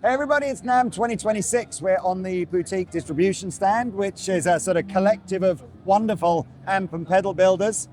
Hey everybody, it's NAMM 2026. We're on the boutique distribution stand, which is a sort of collective of wonderful amp and pedal builders.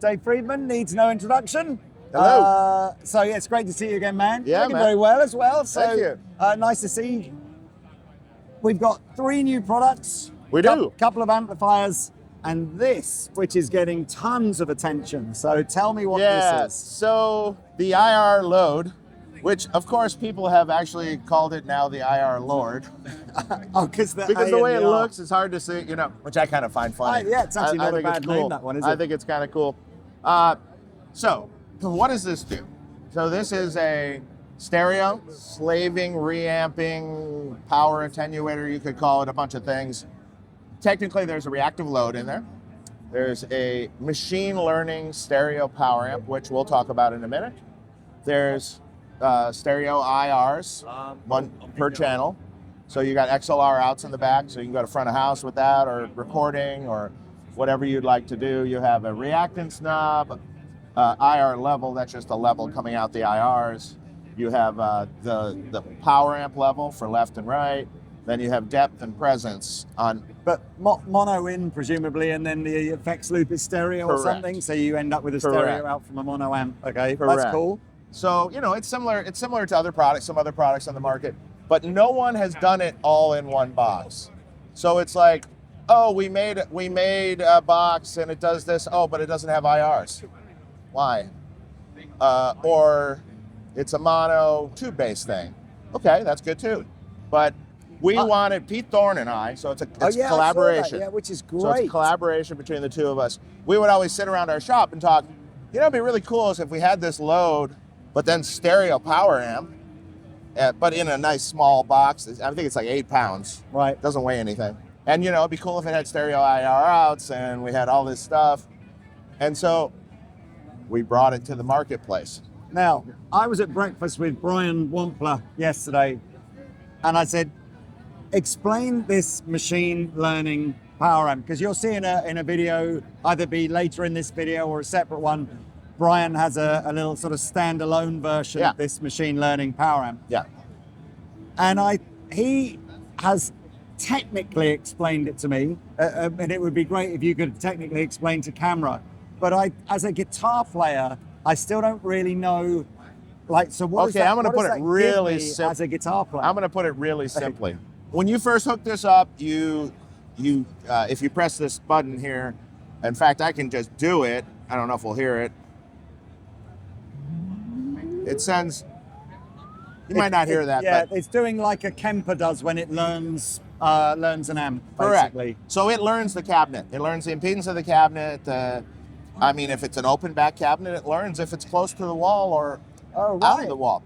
Dave Friedman needs no introduction. Hello. So yeah, it's great to see you again, man. Yeah, Looking man. very well as well. So, Thank you. Nice to see you. We've got 3 new products. We do. Couple of amplifiers, and this, which is getting tons of attention. So tell me what this is. So the IR load, which of course people have actually called it now the IR Lord. Oh, because the way it looks, it's hard to see, which I kind of find funny. Yeah, it's actually not a think it's bad cool. name, that one, is it? I think it's kind of cool. So what does this do? So this is a stereo, slaving, reamping, power attenuator, you could call it a bunch of things. Technically, there's a reactive load in there. There's a machine learning stereo power amp, which we'll talk about in a minute. There's stereo IRs, one per channel. So you got XLR outs in the back, so you can go to front of house with that, or recording, or whatever you'd like to do. You have a reactance knob, IR level, that's just a level coming out the IRs. You have the power amp level for left and right. Then you have depth and presence on. But mono in, presumably, and then the effects loop is stereo or something, so you end up with a stereo out from a mono amp. Okay, Correct. That's cool. So, it's similar to other products, some other products on the market, but no one has done it all in one box. So it's like, oh, we made a box and it does this, oh, but it doesn't have IRs. Why? Or it's a mono tube-based thing. Okay, that's good too. But we wanted, Pete Thorne and I, so it's a collaboration. Yeah, which is great. So it's a collaboration between the two of us. We would always sit around our shop and talk, it'd be really cool is if we had this load, but then stereo power amp, but in a nice small box. I think it's like 8 pounds. Right. Doesn't weigh anything. And it'd be cool if it had stereo IR outs and we had all this stuff. And so we brought it to the marketplace. Now, I was at breakfast with Brian Wampler yesterday, and I said, explain this machine learning power amp, because you'll see in a video, either be later in this video or a separate one, Brian has a little sort of standalone version of this machine learning power amp. Yeah. And he has technically explained it to me, and it would be great if you could technically explain to camera. But as a guitar player, I still don't really know, so what I'm going to put it really simple. As a guitar player. I'm going to put it really simply. When you first hook this up, if you press this button here, in fact, I can just do it. I don't know if we'll hear it. It sends, you might not hear that. Yeah, but it's doing like a Kemper does when it learns an amp, basically. Correct. So it learns the cabinet. It learns the impedance of the cabinet. If it's an open back cabinet, it learns if it's close to the wall or out of the wall.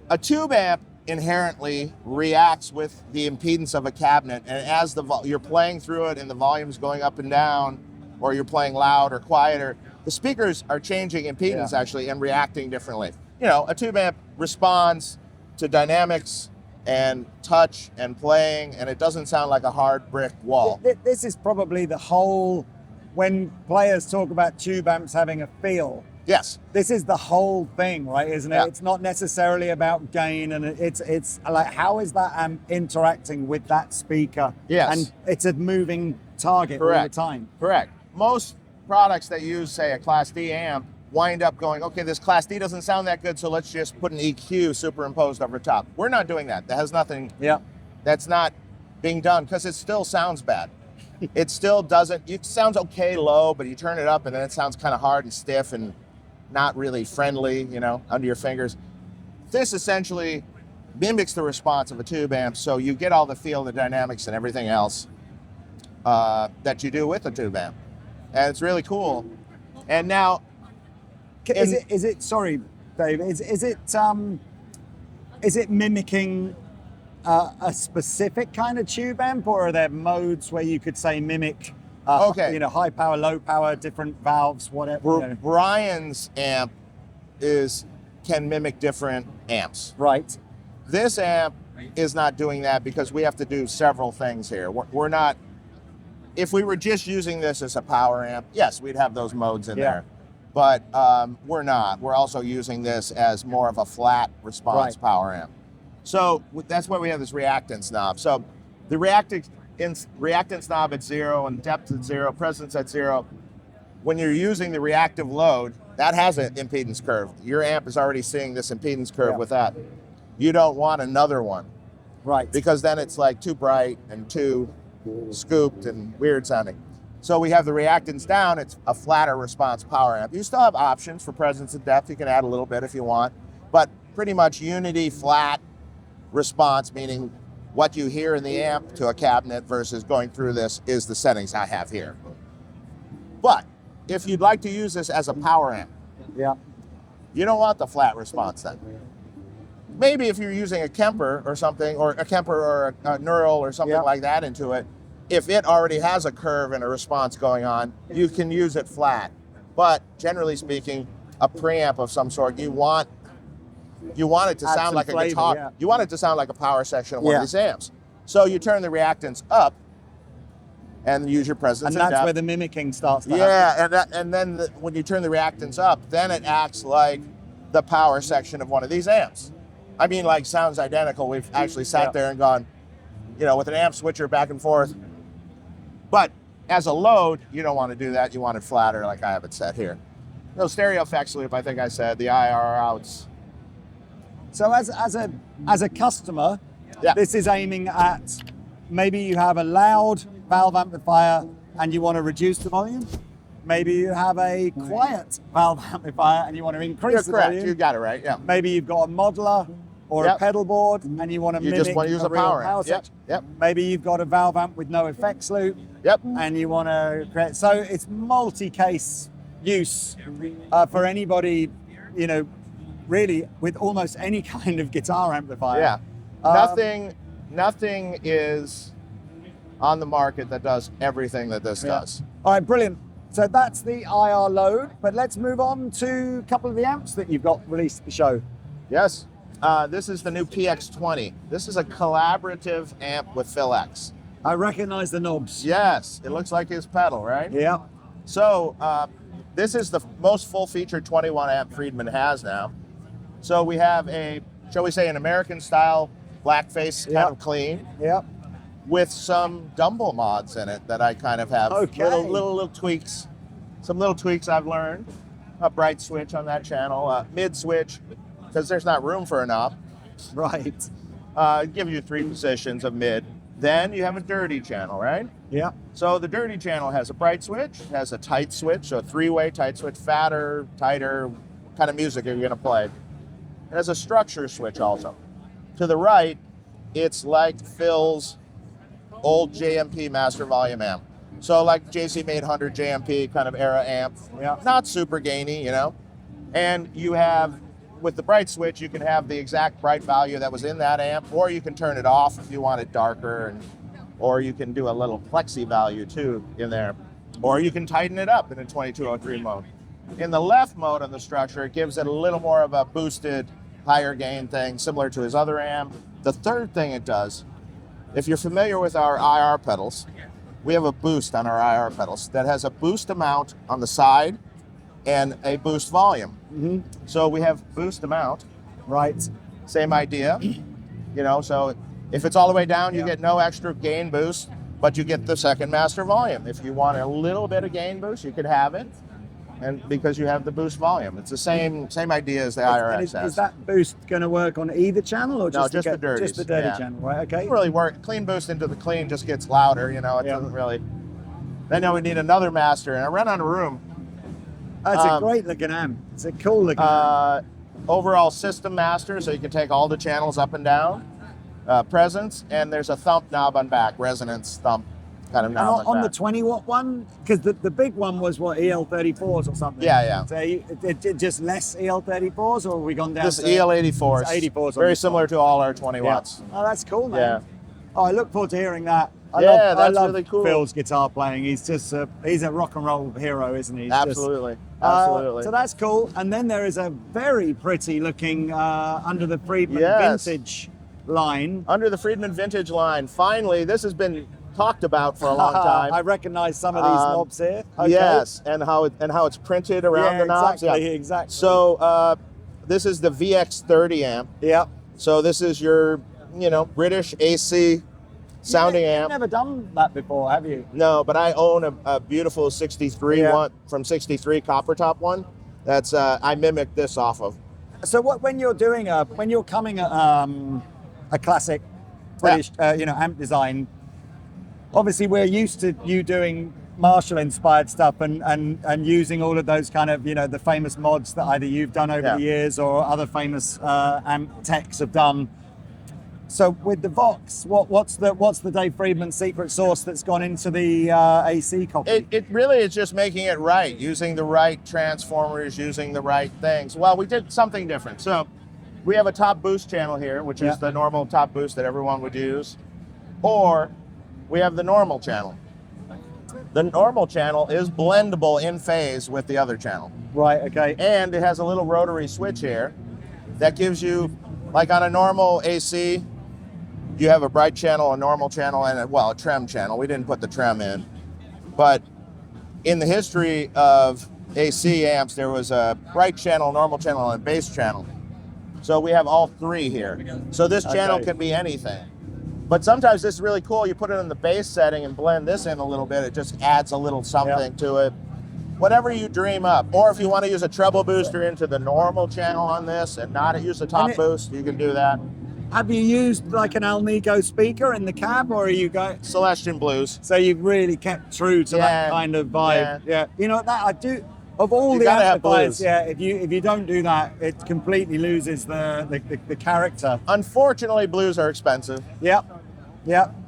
A tube amp inherently reacts with the impedance of a cabinet, and as you're playing through it and the volume's going up and down, or you're playing loud or quieter, the speakers are changing impedance actually and reacting differently. A tube amp responds to dynamics and touch and playing, and it doesn't sound like a hard brick wall. This is probably the whole, when players talk about tube amps having a feel. Yes. This is the whole thing, right, isn't it? Yeah. It's not necessarily about gain, and it's like, how is that amp interacting with that speaker? Yes. And it's a moving target all the time. Correct. Most products that use, say, a Class D amp wind up going, okay, this Class D doesn't sound that good, so let's just put an EQ superimposed over top. We're not doing that. That has nothing. Yeah. That's not being done because it still sounds bad. It still doesn't. It sounds okay low, but you turn it up and then it sounds kind of hard and stiff and not really friendly, under your fingers. This essentially mimics the response of a tube amp, so you get all the feel, the dynamics, and everything else that you do with a tube amp. And it's really cool. And now, is it sorry, Dave, is it mimicking a specific kind of tube amp, or are there modes where you could say mimic high power, low power, different valves, whatever? Brian's amp can mimic different amps. Right. This amp is not doing that because we have to do several things here. We're not, if we were just using this as a power amp, yes, we'd have those modes in there. But we're not. We're also using this as more of a flat response power amp. So that's why we have this reactance knob. So the reactance knob at 0 and depth at 0, presence at 0. When you're using the reactive load, that has an impedance curve. Your amp is already seeing this impedance curve with that. You don't want another one. Right. Because then it's like too bright and too scooped and weird sounding. So we have the reactance down, it's a flatter response power amp. You still have options for presence and depth. You can add a little bit if you want, but pretty much unity flat response, meaning what you hear in the amp to a cabinet versus going through this is the settings I have here. But if you'd like to use this as a power amp, you don't want the flat response then. Maybe if you're using a Kemper or something, or a Kemper or a Neural or something like that into it, if it already has a curve and a response going on, you can use it flat. But generally speaking, a preamp of some sort, you want it to sound like a guitar. You want it to sound like a power section of one of these amps. So you turn the reactance up and use your presence and that's depth. where the mimicking starts to happen. And then when you turn the reactance up, then it acts like the power section of one of these amps. I mean, like, sounds identical. We've actually sat there and gone, with an amp switcher back and forth. But as a load, you don't want to do that. You want it flatter, like I have it set here. No stereo effects loop, I think I said, the IR outs. So as a customer, this is aiming at, maybe you have a loud valve amplifier and you want to reduce the volume. Maybe you have a quiet valve amplifier and you want to increase the volume. You got it right, yeah. Maybe you've got a modeler or a pedal board and you want to mimic just want to use a power amp. Yep. Maybe you've got a valve amp with no effects loop. And you want to create, so it's multi-case use for anybody, really with almost any kind of guitar amplifier. Nothing is on the market that does everything that this does. All right, brilliant. So that's the IR load, but let's move on to a couple of the amps that you've got released at the show. Yes, this is the new PX20. This is a collaborative amp with Phil X. I recognize the knobs. Yes, it looks like his pedal, right? Yeah. So this is the most full-featured 21 amp Friedman has now. So we have a, shall we say, an American style blackface kind of clean. With some Dumble mods in it that I kind of have. Little tweaks. Some little tweaks I've learned. A bright switch on that channel, mid switch, because there's not room for a knob. Right. It gives you 3 positions of mid. Then you have a dirty channel, right? Yeah. So the dirty channel has a bright switch, has a tight switch, so a 3-way tight switch, fatter, tighter, kind of music you're gonna play. It has a structure switch also. To the right, it's like Phil's old JMP master volume amp. So like JC made 100 JMP kind of era amp. Not super gainy, And you have, with the bright switch, you can have the exact bright value that was in that amp, or you can turn it off if you want it darker, or you can do a little plexi value too in there, or you can tighten it up in a 2203 mode. In the left mode of the structure, it gives it a little more of a boosted, higher gain thing, similar to his other amp. The third thing it does, if you're familiar with our IR pedals, we have a boost on our IR pedals that has a boost amount on the side and a boost volume. So we have boost amount. Right. Same idea. So if it's all the way down, you get no extra gain boost, but you get the second master volume. If you want a little bit of gain boost, you could have it. And because you have the boost volume, it's the same idea as the IRX has. Is that boost going to work on either channel, or just the dirty? Just the dirty channel, right? Okay. It doesn't really work. Clean boost into the clean just gets louder. It doesn't really. Then we need another master, and I ran out of room. That's a great looking amp. It's a cool looking amp. Overall system master, so you can take all the channels up and down. Presence, and there's a thump knob on back, resonance thump kind of knob on the 20 watt one, because the big one was what, EL34s or something. Yeah. So it just less EL34s, or have we gone down? This EL84s. 84s. Very similar to all our 20 watts. Oh, that's cool, man. Yeah. Oh, I look forward to hearing that. I love really cool. Phil's guitar playing. He's just he's a rock and roll hero, isn't he? Absolutely. So that's cool. And then there is a very pretty looking under the Friedman vintage line. Under the Friedman vintage line. Finally, this has been talked about for a long time. I recognize some of these knobs here. Okay. Yes, and how it's printed around the knobs. Exactly. So this is the VX30 amp. Yeah. So this is your, British AC sounding You've amp. never done that before, have you? No, but I own a beautiful 63 one from 63 copper top one. That's I mimicked this off of. So when you're doing when you're coming at a classic British amp design, obviously we're used to you doing Marshall inspired stuff and using all of those kind of the famous mods that either you've done over the years or other famous amp techs have done. So with the Vox, what's the Dave Friedman secret sauce that's gone into the AC copy? It really is just making it right, using the right transformers, using the right things. Well, we did something different. So we have a top boost channel here, which is the normal top boost that everyone would use, or we have the normal channel. The normal channel is blendable in phase with the other channel. Right, okay. And it has a little rotary switch here that gives you, like on a normal AC, you have a bright channel, a normal channel, and a trem channel. We didn't put the trem in. But in the history of AC amps, there was a bright channel, normal channel, and a bass channel. So we have all three here. So this channel can be anything. But sometimes this is really cool. You put it in the bass setting and blend this in a little bit. It just adds a little something to it. Whatever you dream up. Or if you want to use a treble booster into the normal channel on this and not use the top boost, you can do that. Have you used like an Alnico speaker in the cab, or are you going Celestian Blues? So you've really kept true to that kind of vibe. Yeah. You know that I do. Of all the amplifiers, if you don't do that, it completely loses the character. Unfortunately, blues are expensive. Yep.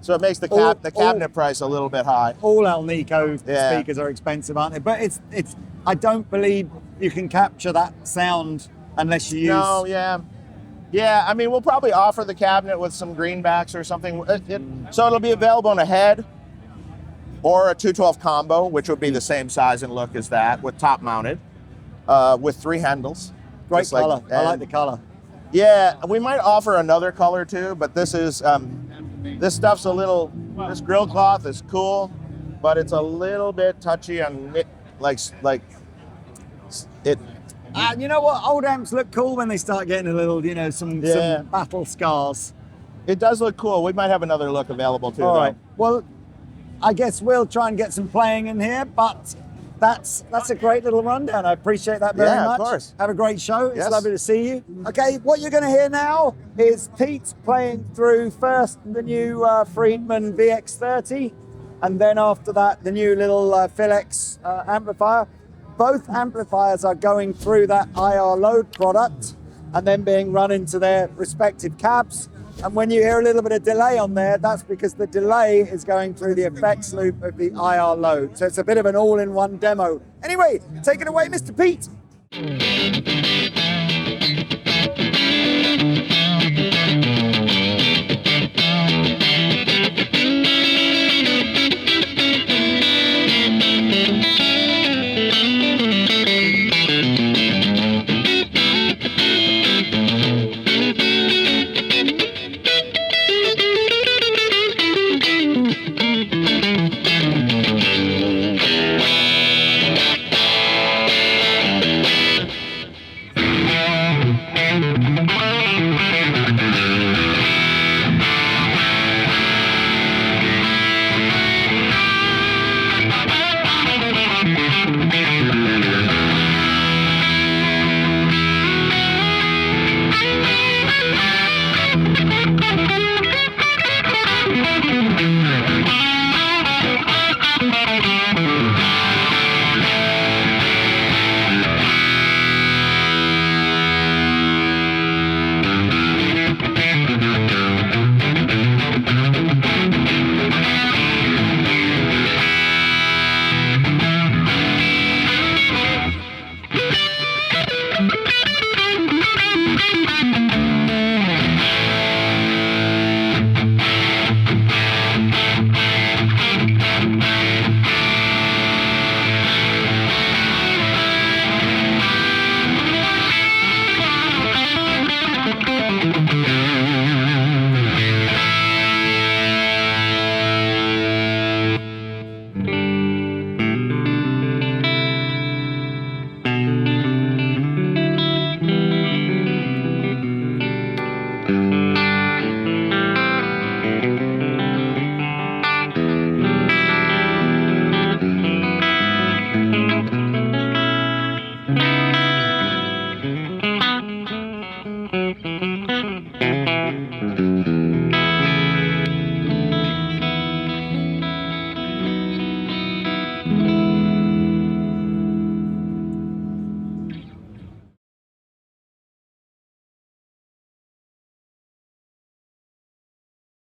So it makes the cabinet price a little bit high. All Alnico speakers are expensive, aren't they? But it's I don't believe you can capture that sound unless you use. No, yeah. I mean, we'll probably offer the cabinet with some greenbacks or something. So it'll be available in a head or a 212 combo, which would be the same size and look as that, with top mounted, with 3 handles. Great color. I like the color. Yeah, we might offer another color too, but this is this stuff's this grill cloth is cool, but it's a little bit touchy on it, like it. You know what? Old amps look cool when they start getting a little, some battle scars. It does look cool. We might have another look available too. All right. Well, I guess we'll try and get some playing in here, but that's a great little rundown. I appreciate that very much. Of course. Have a great show. It's lovely to see you. Okay, what you're going to hear now is Pete playing through first the new Friedman VX30, and then after that the new little Philex amplifier. Both amplifiers are going through that IR load product and then being run into their respective cabs. And when you hear a little bit of delay on there, that's because the delay is going through the effects loop of the IR load. So it's a bit of an all-in-one demo. Anyway, take it away, Mr. Pete. Thank you.